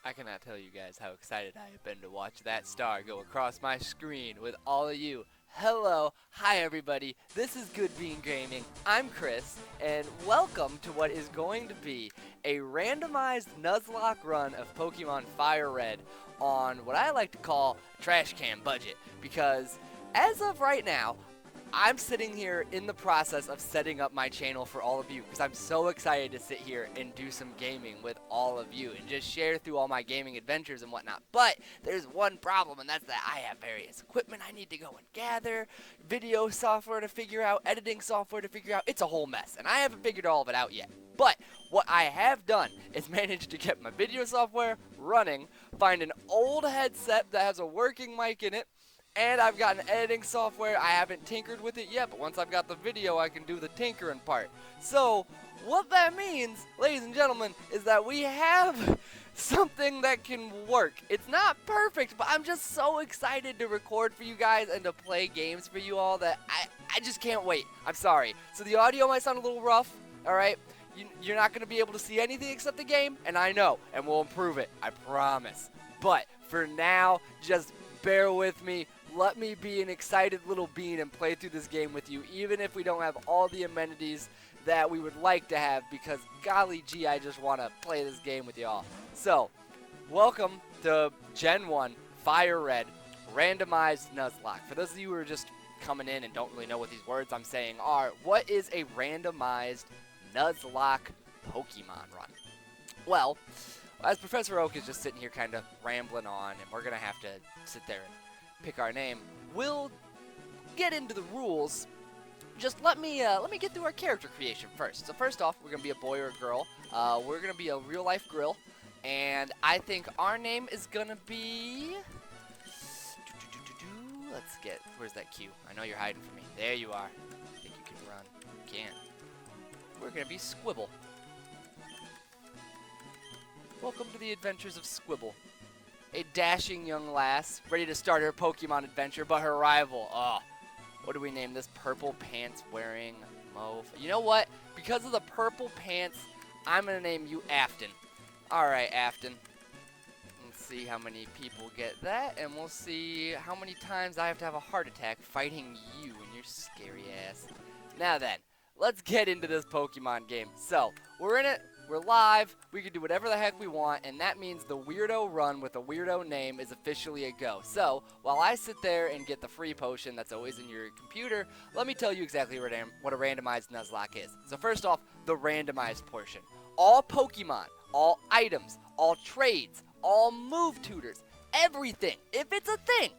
I cannot tell you guys how excited I have been to watch that star go across my screen with all of you. Hello, hi everybody, this is GoodBeanGaming, I'm Chris, and welcome to what is going to be a randomized Nuzlocke run of Pokemon Fire Red on what I like to call a trash can budget, because as of right now, I'm sitting here in the process of setting up my channel for all of you because I'm so excited to sit here and do some gaming with all of you and just share through all my gaming adventures and whatnot. But there's one problem, and that's that I have various equipment I need to go and gather, video software to figure out, editing software to figure out. It's a whole mess, and I haven't figured all of it out yet. But what I have done is managed to get my video software running, find an old headset that has a working mic in it, and I've got an editing software. I haven't tinkered with it yet, but once I've got the video, I can do the tinkering part. So, what that means, ladies and gentlemen, is that we have something that can work. It's not perfect, but I'm just so excited to record for you guys and to play games for you all that I just can't wait. I'm sorry. So the audio might sound a little rough, alright? You're not going to be able to see anything except the game, and I know, and we'll improve it. I promise. But for now, just bear with me. Let me be an excited little bean and play through this game with you, even if we don't have all the amenities that we would like to have, because golly gee, I just want to play this game with y'all. So, welcome to Gen 1 Fire Red Randomized Nuzlocke. For those of you who are just coming in and don't really know what these words I'm saying are, what is a randomized Nuzlocke Pokemon run? Well, as Professor Oak is just sitting here kind of rambling on, and we're going to have to sit there and pick our name, we'll get into the rules. Just let me get through our character creation first. So first off, we're gonna be a boy or a girl. We're gonna be a real life grill, and I think our name is gonna be. Let's get. Where's that Q? I know you're hiding from me. There you are. I think you can run. You can. We're gonna be Squibble. Welcome to the adventures of Squibble. A dashing young lass, ready to start her Pokemon adventure, but her rival, what do we name this? Purple pants wearing mauve. You know what? Because of the purple pants, I'm going to name you Afton. Alright, Afton. Let's see how many people get that, and we'll see how many times I have to have a heart attack fighting you and your scary ass. Now then, let's get into this Pokemon game. So, we're in it. We're live, we can do whatever the heck we want, and that means the weirdo run with a weirdo name is officially a go. So, while I sit there and get the free potion that's always in your computer, let me tell you exactly what a randomized Nuzlocke is. So first off, the randomized portion. All Pokemon, all items, all trades, all move tutors, everything, if it's a thing,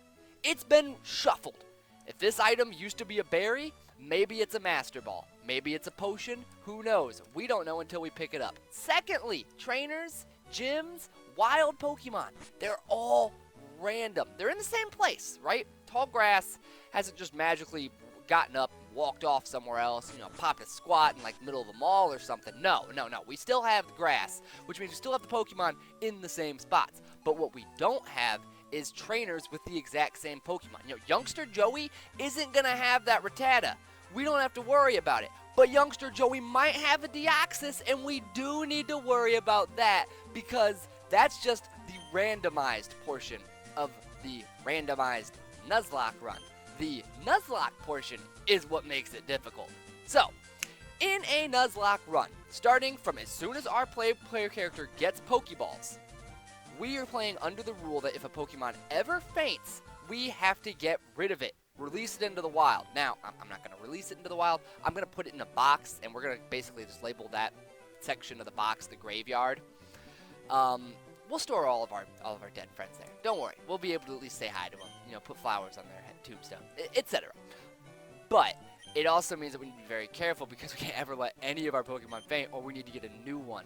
it's been shuffled. If this item used to be a berry, maybe it's a Master Ball. Maybe it's a potion. Who knows? We don't know until we pick it up. Secondly, trainers, gyms, wild Pokemon. They're all random. They're in the same place, right? Tall grass hasn't just magically gotten up and walked off somewhere else, popped a squat in like the middle of the mall or something. No. We still have the grass, which means we still have the Pokemon in the same spots. But what we don't have is trainers with the exact same Pokemon. Youngster Joey isn't going to have that Rattata. We don't have to worry about it. But youngster Joey might have a Deoxys, and we do need to worry about that because that's just the randomized portion of the randomized Nuzlocke run. The Nuzlocke portion is what makes it difficult. So, in a Nuzlocke run, starting from as soon as our player character gets Pokeballs, we are playing under the rule that if a Pokemon ever faints, we have to get rid of it. Release it into the wild. Now, I'm not going to release it into the wild. I'm going to put it in a box, and we're going to basically just label that section of the box the graveyard. We'll store all of our dead friends there. Don't worry. We'll be able to at least say hi to them. Put flowers on their head, tombstone, etc. But it also means that we need to be very careful because we can't ever let any of our Pokemon faint, or we need to get a new one.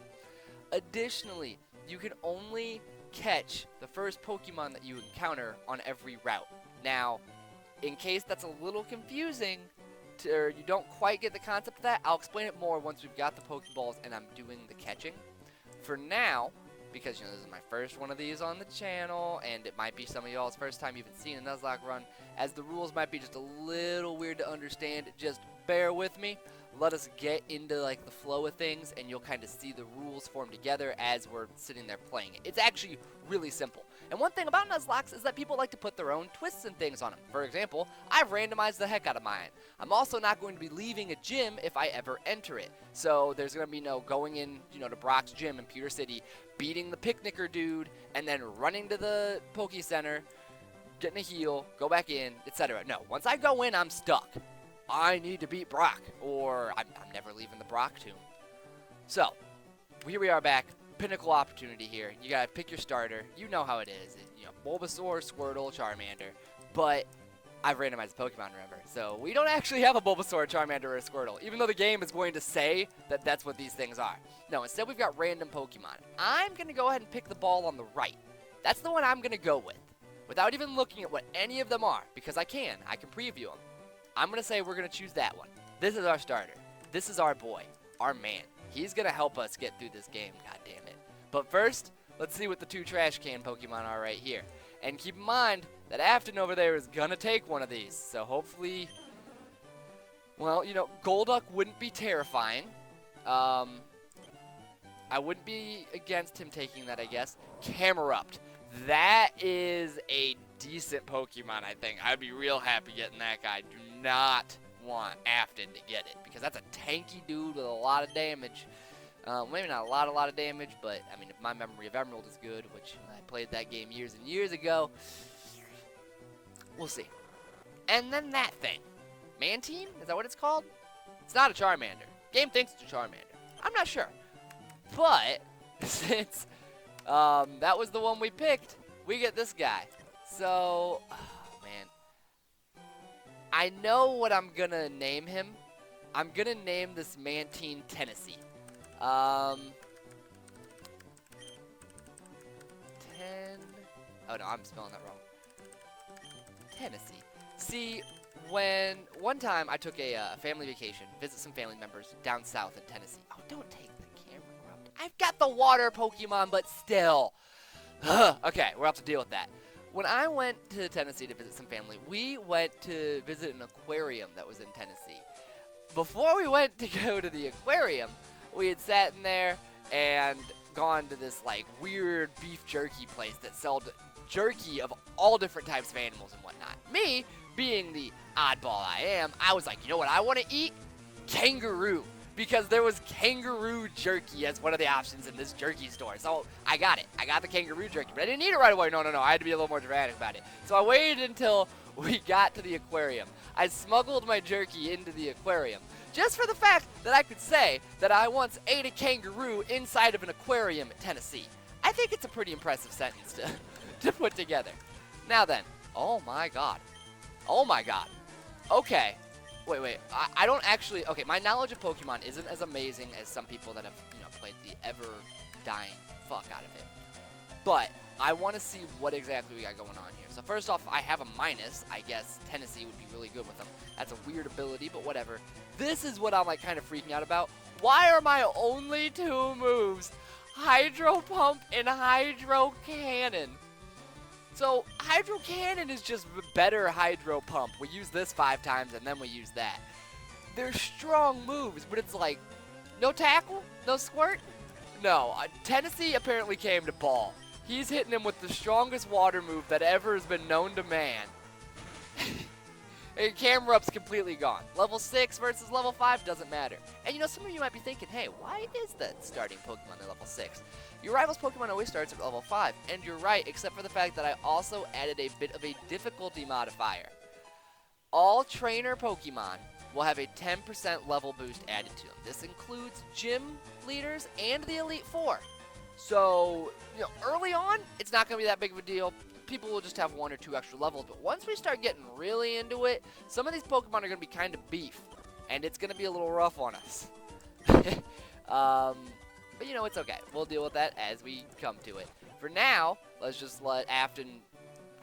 Additionally, you can only catch the first Pokemon that you encounter on every route. Now, in case that's a little confusing, or you don't quite get the concept of that, I'll explain it more once we've got the Pokeballs and I'm doing the catching. For now, because this is my first one of these on the channel, and it might be some of y'all's first time even seeing a Nuzlocke run, as the rules might be just a little weird to understand, just bear with me. let us get into like the flow of things, and you'll kind of see the rules form together as we're sitting there playing it. It's actually really simple. And one thing about Nuzlocke is that people like to put their own twists and things on them. For example, I've randomized the heck out of mine. I'm also not going to be leaving a gym if I ever enter it. So there's going to be no going in, to Brock's gym in Pewter City, beating the picnicker dude, and then running to the Poke Center, getting a heal, go back in, etc. No, once I go in, I'm stuck. I need to beat Brock, or I'm never leaving the Brock tomb. So, here we are back. Pinnacle opportunity here. You gotta pick your starter. You know how it is. Bulbasaur, Squirtle, Charmander. But I've randomized Pokemon, remember. So we don't actually have a Bulbasaur, Charmander, or a Squirtle, even though the game is going to say that that's what these things are. No, instead we've got random Pokemon. I'm gonna go ahead and pick the ball on the right. That's the one I'm gonna go with, without even looking at what any of them are, because I can preview them. I'm gonna say we're gonna choose that one. This is our starter. This is our boy, our man. He's gonna help us get through this game, god damn it. But first, let's see what the two trash can Pokemon are right here. And keep in mind that Afton over there is gonna take one of these. So hopefully, well, Golduck wouldn't be terrifying. I wouldn't be against him taking that, I guess. Camerupt. That is a decent Pokemon, I think. I'd be real happy getting that guy. Do not want Afton to get it, because that's a tanky dude with a lot of damage. Maybe not a lot of damage, but I mean, if my memory of Emerald is good, which I played that game years and years ago, we'll see. And then that thing, Mantine, is that what it's called? It's not a Charmander. Game thinks it's a Charmander. I'm not sure, but since that was the one we picked, we get this guy. So, oh, man. I know what I'm gonna name him. I'm gonna name this Mantine Tennessee. 10. Oh no, I'm spelling that wrong. Tennessee. See, one time I took a family vacation, visit some family members down south in Tennessee. Oh, don't take the camera corrupt. I've got the water Pokemon, but still. Okay, we'll have to deal with that. When I went to Tennessee to visit some family, we went to visit an aquarium that was in Tennessee. Before we went to go to the aquarium, we had sat in there and gone to this like weird beef jerky place that sold jerky of all different types of animals and whatnot. Me, being the oddball I am, I was like, you know what I want to eat? Kangaroo. Because there was kangaroo jerky as one of the options in this jerky store. So I got it. I got the kangaroo jerky, but I didn't eat it right away. No. I had to be a little more dramatic about it. So I waited until we got to the aquarium. I smuggled my jerky into the aquarium, just for the fact that I could say that I once ate a kangaroo inside of an aquarium in Tennessee. I think it's a pretty impressive sentence to put together. Now then, oh my god. Oh my god. Okay. Wait. I don't actually... Okay, my knowledge of Pokemon isn't as amazing as some people that have, played the ever-dying fuck out of it. But I want to see what exactly we got going on here. So first off, I have a minus. I guess Tennessee would be really good with them. That's a weird ability, but whatever. This is what I'm, like, kind of freaking out about. Why are my only two moves Hydro Pump and Hydro Cannon? So, Hydro Cannon is just better Hydro Pump. We use this 5 times, and then we use that. They're strong moves, but it's like, no tackle? No squirt? No. Tennessee apparently came to ball. He's hitting him with the strongest water move that ever has been known to man. And Camerup's completely gone. Level 6 versus level 5 doesn't matter. And some of you might be thinking, hey, why is that starting Pokemon at level 6? Your rival's Pokemon always starts at level 5, and you're right, except for the fact that I also added a bit of a difficulty modifier. All trainer Pokemon will have a 10% level boost added to them. This includes gym leaders and the Elite Four. So, early on, it's not going to be that big of a deal. People will just have 1 or 2 extra levels, but once we start getting really into it, some of these Pokemon are going to be kind of beef, and it's going to be a little rough on us. But it's okay. We'll deal with that as we come to it. For now, let's just let Afton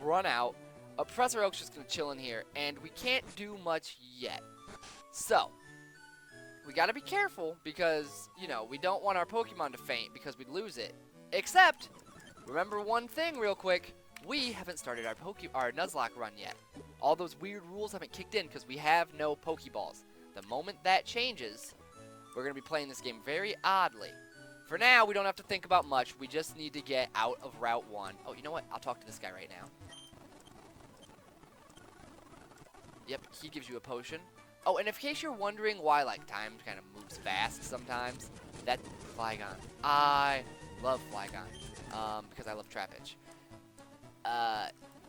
run out. Professor Oak's just going to chill in here, and we can't do much yet. So, we got to be careful because, we don't want our Pokemon to faint because we'd lose it. Except, remember one thing real quick. We haven't started our Nuzlocke run yet. All those weird rules haven't kicked in because we have no pokeballs. The moment that changes, we're going to be playing this game very oddly. For now, we don't have to think about much. We just need to get out of Route 1. Oh, you know what? I'll talk to this guy right now. Yep, he gives you a potion. Oh, and in case you're wondering why, like, time kind of moves fast sometimes, that's Flagon. I love Flagon, because I love Trapinch.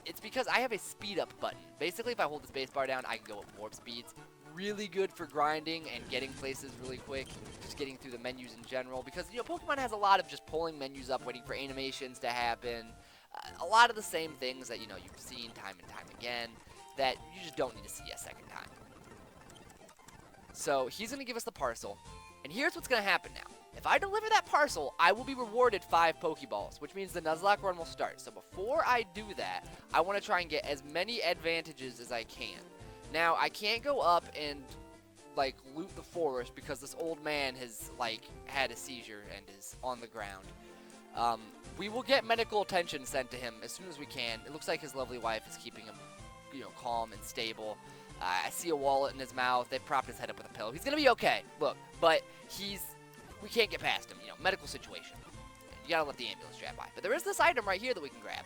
It's because I have a speed up button. Basically, if I hold the spacebar down, I can go at warp speeds. Really good for grinding and getting places really quick, just getting through the menus in general, because, you know, Pokemon has a lot of just pulling menus up, waiting for animations to happen, a lot of the same things that, you know, you've seen time and time again, that you just don't need to see a second time. So, he's going to give us the parcel, and here's what's going to happen now. If I deliver that parcel, I will be rewarded 5 Pokeballs, which means the Nuzlocke run will start. So before I do that, I want to try and get as many advantages as I can. Now, I can't go up and, like, loot the forest because this old man has, like, had a seizure and is on the ground. We will get medical attention sent to him as soon as we can. It looks like his lovely wife is keeping him, you know, calm and stable. I see a wallet in his mouth. They propped his head up with a pillow. He's going to be okay, look, but we can't get past him, you know, medical situation. You gotta let the ambulance drive by. But there is this item right here that we can grab.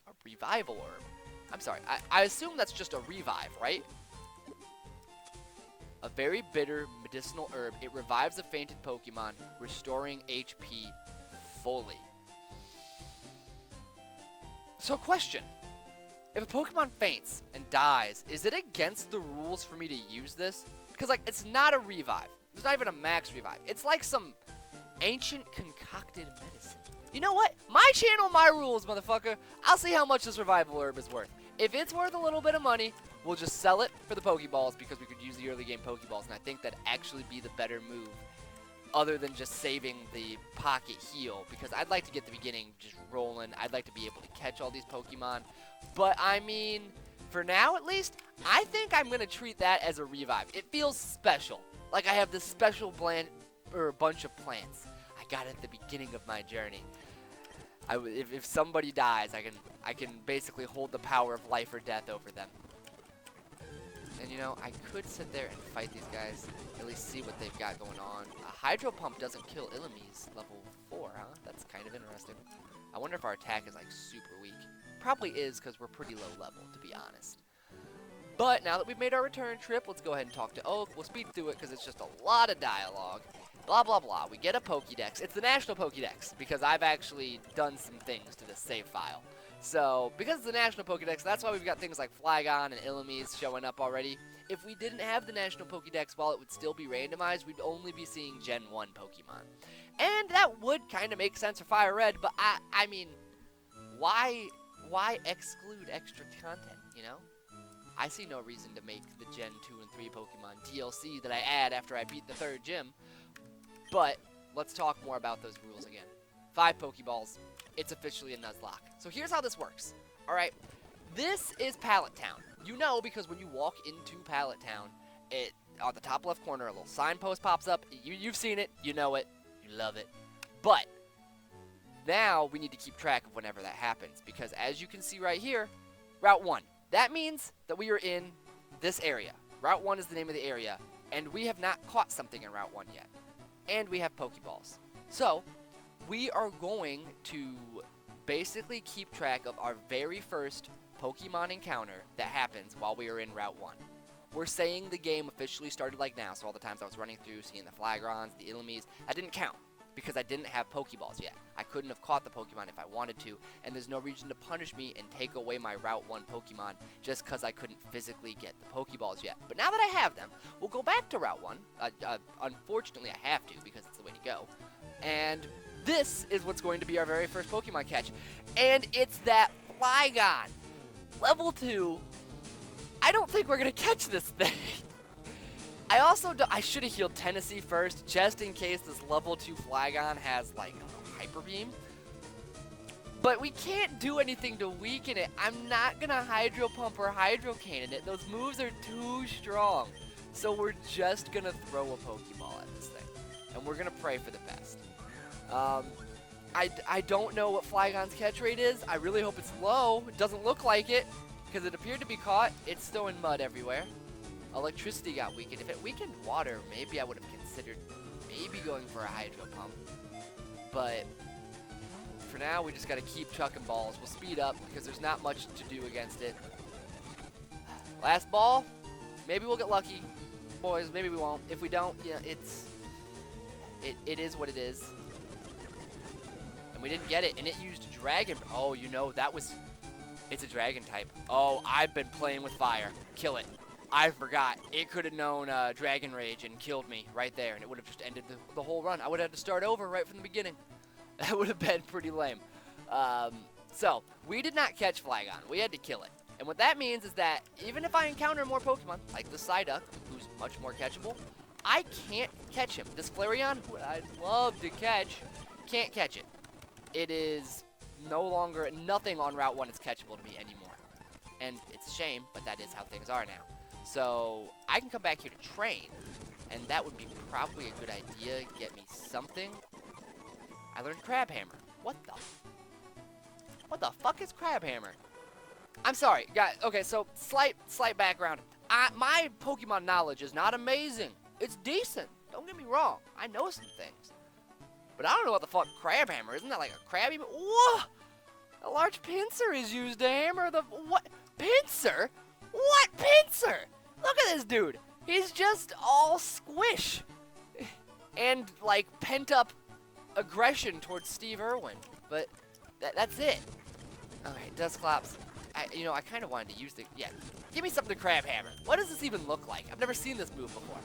A revival herb. I'm sorry, I assume that's just a revive, right? A very bitter medicinal herb. It revives a fainted Pokemon, restoring HP fully. So question. If a Pokemon faints and dies, is it against the rules for me to use this? Because, like, it's not a revive. It's not even a max revive. It's like some ancient concocted medicine. You know what? My channel, my rules, motherfucker. I'll see how much this revival herb is worth. If it's worth a little bit of money, we'll just sell it for the Pokeballs because we could use the early game Pokeballs, and I think that'd actually be the better move other than just saving the pocket heal, because I'd like to get the beginning just rolling. I'd like to be able to catch all these Pokemon. But, I mean, for now at least, I think I'm going to treat that as a revive. It feels special. Like I have this special bunch of plants I got at the beginning of my journey. If somebody dies, I can basically hold the power of life or death over them. And you know, I could sit there and fight these guys, at least see what they've got going on. A Hydro Pump doesn't kill Illumise level 4, huh? That's kind of interesting. I wonder if our attack is like super weak. Probably is, because we're pretty low level, to be honest. But now that we've made our return trip, let's go ahead and talk to Oak. We'll speed through it because it's just a lot of dialogue. Blah, blah, blah. We get a Pokédex. It's the National Pokédex because I've actually done some things to this save file. So, because it's the National Pokédex, that's why we've got things like Flagon and Illumise showing up already. If we didn't have the National Pokédex, while it would still be randomized, we'd only be seeing Gen 1 Pokemon. And that would kind of make sense for Fire Red, but I mean, why exclude extra content, you know? I see no reason to make the Gen 2 and 3 Pokemon DLC that I add after I beat the 3rd gym. But let's talk more about those rules again. 5 Pokeballs. It's officially a Nuzlocke. So here's how this works. Alright, this is Pallet Town. You know, because when you walk into Pallet Town, on the top left corner, a little signpost pops up. You've seen it. You know it. You love it. But now we need to keep track of whenever that happens. Because as you can see right here, Route 1. That means that we are in this area. Route 1 is the name of the area, and we have not caught something in Route 1 yet. And we have Pokeballs. So, we are going to basically keep track of our very first Pokemon encounter that happens while we are in Route 1. We're saying the game officially started like now, so all the times I was running through, seeing the Flagons, the Illumise, I didn't count. Because I didn't have Pokeballs yet. I couldn't have caught the Pokemon if I wanted to, and there's no reason to punish me and take away my Route 1 Pokemon just because I couldn't physically get the Pokeballs yet. But now that I have them, we'll go back to Route 1. Unfortunately, I have to because it's the way to go. And this is what's going to be our very first Pokemon catch. And it's that Flagon. Level 2. I don't think we're going to catch this thing. I should have healed Tennessee first, just in case this level 2 Flagon has, like, a Hyper Beam. But we can't do anything to weaken it. I'm not going to Hydro Pump or Hydro Cannon it. Those moves are too strong. So we're just going to throw a Pokeball at this thing. And we're going to pray for the best. I don't know what Flagon's catch rate is. I really hope it's low. It doesn't look like it, because it appeared to be caught. It's still in mud everywhere. Electricity got weakened. If it weakened water, maybe I would have considered maybe going for a hydro pump. But for now, we just got to keep chucking balls. We'll speed up because there's not much to do against it. Last ball. Maybe we'll get lucky. Boys, maybe we won't. If we don't, yeah, it is what it is. And we didn't get it, and it used dragon. Oh, you know, it's a dragon type. Oh, I've been playing with fire. Kill it. I forgot. It could have known Dragon Rage and killed me right there, and it would have just ended the whole run. I would have had to start over right from the beginning. That would have been pretty lame. So, we did not catch Flagon. We had to kill it. And what that means is that even if I encounter more Pokemon, like the Psyduck, who's much more catchable, I can't catch him. This Flareon, who I'd love to catch, can't catch it. It is no longer, nothing on Route 1 is catchable to me anymore. And it's a shame, but that is how things are now. So, I can come back here to train, and that would be probably a good idea. Get me something. I learned Crab Hammer. What the fuck is Crab Hammer? I'm sorry, guys. Okay, so slight background. My Pokemon knowledge is not amazing. It's decent. Don't get me wrong. I know some things. But I don't know what the fuck Crab Hammer is. Isn't that like a crabby? Whoa! A large pincer is used to hammer the... What? Pincer? What pincer? Look at this dude. He's just all squish. And, like, pent-up aggression towards Steve Irwin. But that's it. Alright, Dusclops. I kind of wanted to use the... Yeah, give me something to Crab Hammer. What does this even look like? I've never seen this move before.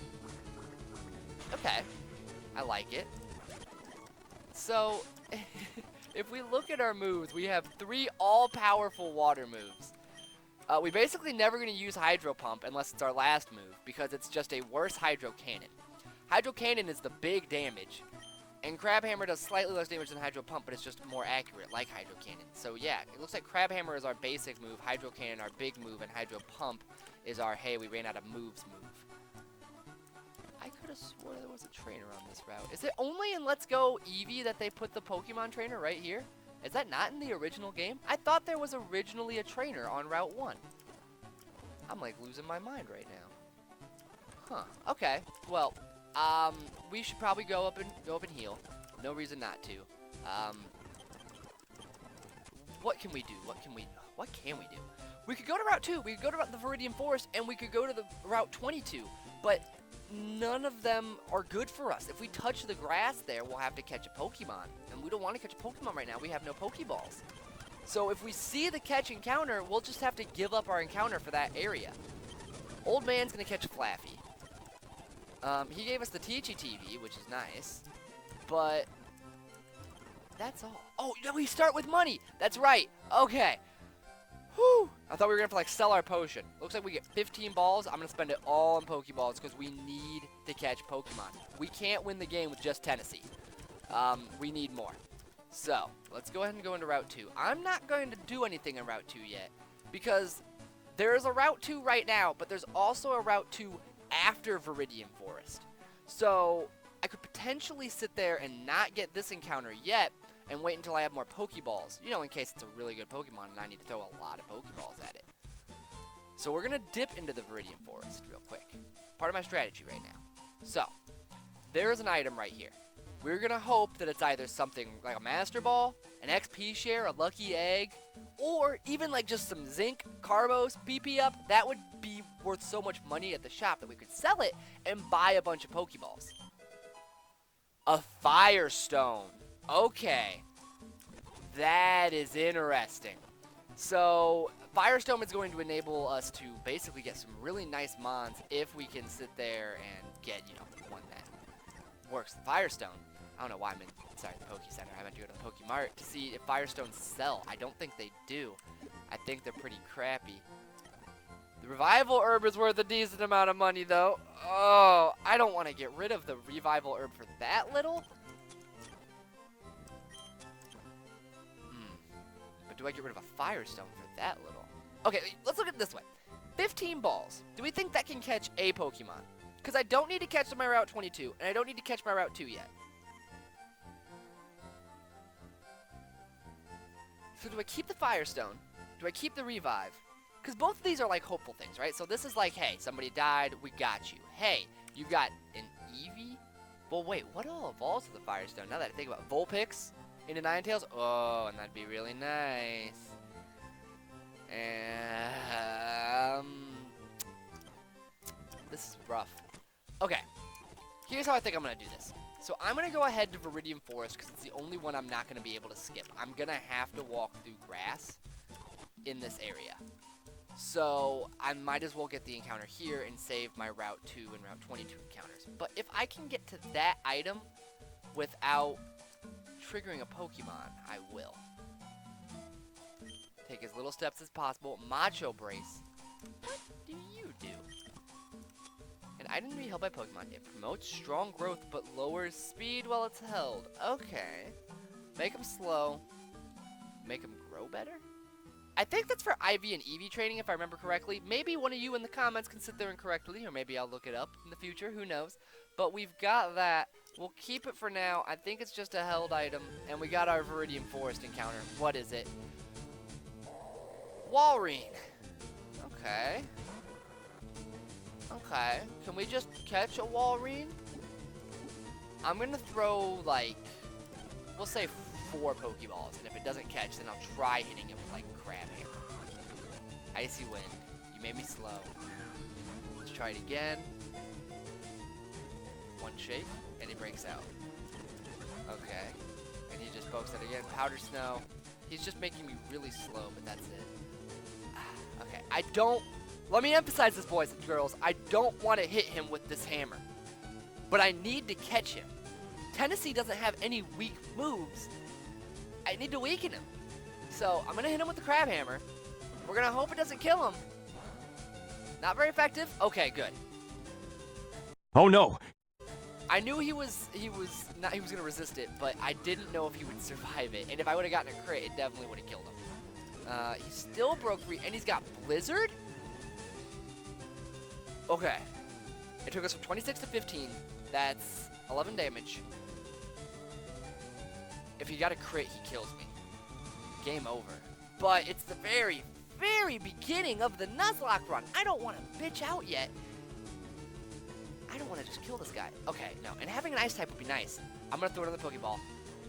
Okay. I like it. So, if we look at our moves, we have 3 all-powerful water moves. We basically never going to use Hydro Pump unless it's our last move, because it's just a worse Hydro Cannon. Hydro Cannon is the big damage, and Crab Hammer does slightly less damage than Hydro Pump, but it's just more accurate, like Hydro Cannon. So yeah, it looks like Crab Hammer is our basic move, Hydro Cannon our big move, and Hydro Pump is our, hey, we ran out of moves move. I could have swore there was a trainer on this route. Is it only in Let's Go Eevee that they put the Pokemon trainer right here? Is that not in the original game? I thought there was originally a trainer on Route 1. I'm like losing my mind right now. Huh. Okay. Well, we should probably go up and heal. No reason not to. What can we do? What can we do? We could go to Route 2. We could go to the Viridian Forest, and we could go to the Route 22. But none of them are good for us. If we touch the grass there, we'll have to catch a Pokemon. And we don't want to catch a Pokemon right now. We have no Pokeballs. So if we see the catch encounter, we'll just have to give up our encounter for that area. Old man's going to catch Flaffy. He gave us the Teachy TV, which is nice. But that's all. Oh, no, we start with money. That's right. Okay. Whew. I thought we were going to have to, like, sell our potion. Looks like we get 15 balls. I'm going to spend it all on Pokeballs because we need to catch Pokemon. We can't win the game with just Tennessee. We need more. So, let's go ahead and go into Route 2. I'm not going to do anything in Route 2 yet because there is a Route 2 right now, but there's also a Route 2 after Viridian Forest. So, I could potentially sit there and not get this encounter yet and wait until I have more Pokeballs. You know, in case it's a really good Pokemon and I need to throw a lot of Pokeballs at it. So we're going to dip into the Viridian Forest real quick. Part of my strategy right now. So, there's an item right here. We're going to hope that it's either something like a Master Ball, an XP share, a Lucky Egg, or even like just some Zinc, Carbos, PP up. That would be worth so much money at the shop that we could sell it and buy a bunch of Pokeballs. A Firestone. Okay. That is interesting. So, Firestone is going to enable us to basically get some really nice mons if we can sit there and get, one that works. The Firestone. I don't know why I'm in, the Poke Center. I meant to go to the Pokemart to see if Firestones sell. I don't think they do. I think they're pretty crappy. The Revival Herb is worth a decent amount of money, though. Oh, I don't want to get rid of the Revival Herb for that little. But do I get rid of a Firestone for that little? Okay, let's look at it this way. 15 balls. Do we think that can catch a Pokemon? Because I don't need to catch my Route 22, and I don't need to catch my Route 2 yet. So do I keep the Firestone? Do I keep the Revive? Because both of these are like hopeful things, right? So this is like, hey, somebody died, we got you. Hey, you got an Eevee? Well, wait, what all evolves to the Firestone? Now that I think about it. Vulpix into Ninetales? Oh, and that'd be really nice. And this is rough. Okay, here's how I think I'm going to do this. So I'm going to go ahead to Viridian Forest because it's the only one I'm not going to be able to skip. I'm going to have to walk through grass in this area. So I might as well get the encounter here and save my Route 2 and Route 22 encounters. But if I can get to that item without triggering a Pokemon, I will. Take as little steps as possible. Macho Brace. What do you do? An item to be held by Pokemon. It promotes strong growth but lowers speed while it's held. Okay. Make them slow. Make them grow better? I think that's for IV and EV training, if I remember correctly. Maybe one of you in the comments can sit there and correct me, or maybe I'll look it up in the future. Who knows? But we've got that. We'll keep it for now. I think it's just a held item. And we got our Viridian Forest encounter. What is it? Walrein. Okay. Okay. Can we just catch a Walrein? I'm going to throw, like, we'll say 4 Pokeballs. And if it doesn't catch, then I'll try hitting it with, like, Crab Hammer. Icy Wind. You made me slow. Let's try it again. One shake, and he breaks out. Okay. And he just pokes it again. Powder Snow. He's just making me really slow, but that's it. Okay. I don't... Let me emphasize this, boys and girls. I don't want to hit him with this hammer. But I need to catch him. Tennessee doesn't have any weak moves. I need to weaken him. So, I'm going to hit him with the Crab Hammer. We're going to hope it doesn't kill him. Not very effective? Okay, good. Oh no! I knew he was going to resist it, but I didn't know if he would survive it. And if I would have gotten a crit, it definitely would have killed him. He still broke free, and he's got Blizzard? Okay. It took us from 26 to 15. That's 11 damage. If he got a crit, he kills me. Game over. But it's the very, very beginning of the Nuzlocke run. I don't want to bitch out yet. I don't want to just kill this guy. Okay, no. And having an ice type would be nice. I'm going to throw another Pokeball.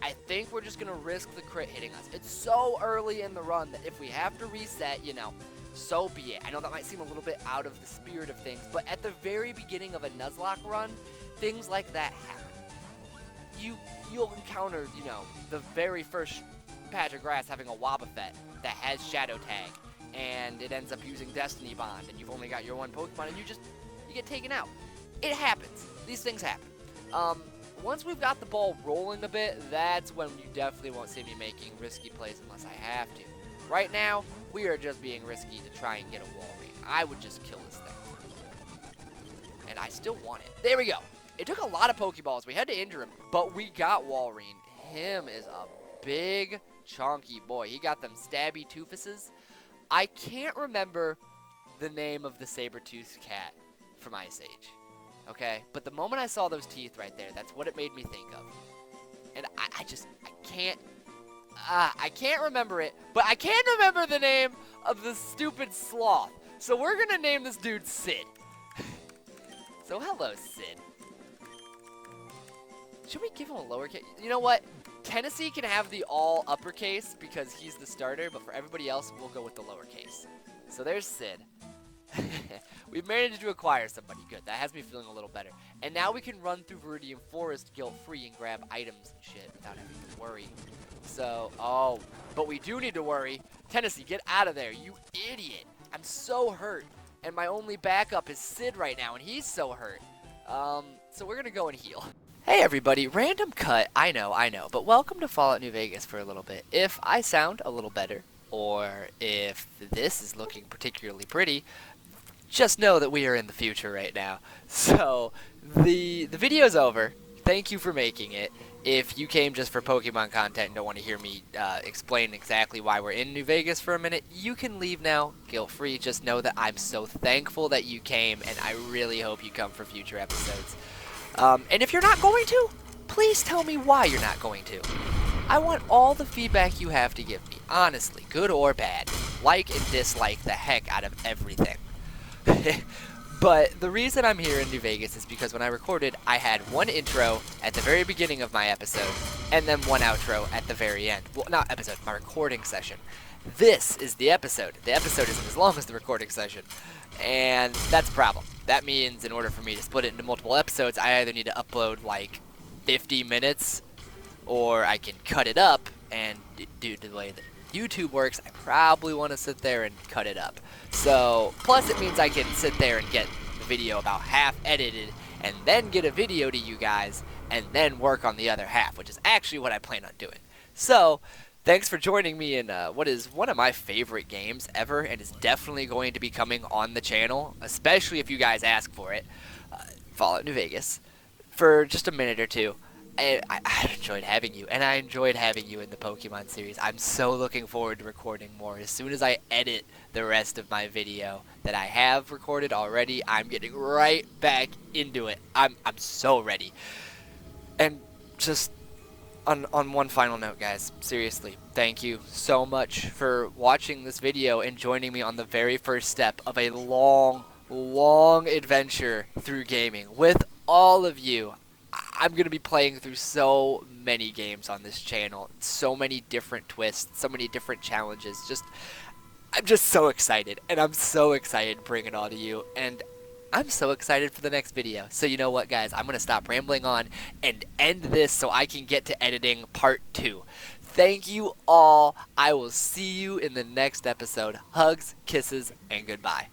I think we're just going to risk the crit hitting us. It's so early in the run that if we have to reset, you know, so be it. I know that might seem a little bit out of the spirit of things, but at the very beginning of a Nuzlocke run, things like that happen. You'll encounter, you know, the very first patch of grass having a Wobbuffet that has Shadow Tag, and it ends up using Destiny Bond, and you've only got your one Pokemon, and you get taken out. It happens. These things happen. Once we've got the ball rolling a bit, that's when you definitely won't see me making risky plays unless I have to. Right now, we are just being risky to try and get a Walrein. I would just kill this thing. And I still want it. There we go. It took a lot of Pokeballs. We had to injure him, but we got Walrein. Him is a big, chunky boy. He got them stabby toofuses. I can't remember the name of the saber-toothed cat from Ice Age. Okay? But the moment I saw those teeth right there, that's what it made me think of. And I can't remember it, but I can remember the name of the stupid sloth. So we're gonna name this dude Sid. So hello, Sid. Should we give him a lowercase? You know what? Tennessee can have the all uppercase because he's the starter, but for everybody else, we'll go with the lowercase. So there's Sid. We've managed to acquire somebody. Good. That has me feeling a little better. And now we can run through Viridian Forest guilt-free and grab items and shit without having to worry. So, oh, but we do need to worry. Tennessee, get out of there, you idiot. I'm so hurt. And my only backup is Sid right now, and he's so hurt. So we're going to go and heal. Hey everybody, random cut, I know, but welcome to Fallout New Vegas for a little bit. If I sound a little better, or if this is looking particularly pretty, just know that we are in the future right now. So, the video's over. Thank you for making it. If you came just for Pokemon content and don't want to hear me explain exactly why we're in New Vegas for a minute, you can leave now, guilt-free. Just know that I'm so thankful that you came, and I really hope you come for future episodes. And if you're not going to, please tell me why you're not going to. I want all the feedback you have to give me, honestly, good or bad. like and dislike the heck out of everything. But the reason I'm here in New Vegas is because when I recorded, I had one intro at the very beginning of my episode, and then one outro at the very end. Well, not episode, my recording session. This is the episode. The episode isn't as long as the recording session, and that's a problem. That means in order for me to split it into multiple episodes, I either need to upload like 50 minutes, or I can cut it up, and due to the way that YouTube works, I probably want to sit there and cut it up. So, plus it means I can sit there and get the video about half edited, and then get a video to you guys, and then work on the other half, which is actually what I plan on doing. So, thanks for joining me in what is one of my favorite games ever, and is definitely going to be coming on the channel, especially if you guys ask for it, Fallout New Vegas, for just a minute or two. I enjoyed having you, and I enjoyed having you in the Pokemon series. I'm so looking forward to recording more. As soon as I edit the rest of my video that I have recorded already, I'm getting right back into it. I'm so ready. And just on one final note, guys, seriously, thank you so much for watching this video and joining me on the very first step of a long adventure through gaming with all of you. I'm going to be playing through so many games on this channel, so many different twists, so many different challenges. I'm just so excited, and I'm so excited to bring it all to you, and I'm so excited for the next video. So you know what, guys, I'm going to stop rambling on and end this so I can get to editing part 2. Thank you all. I will see you in the next episode. Hugs, kisses, and goodbye.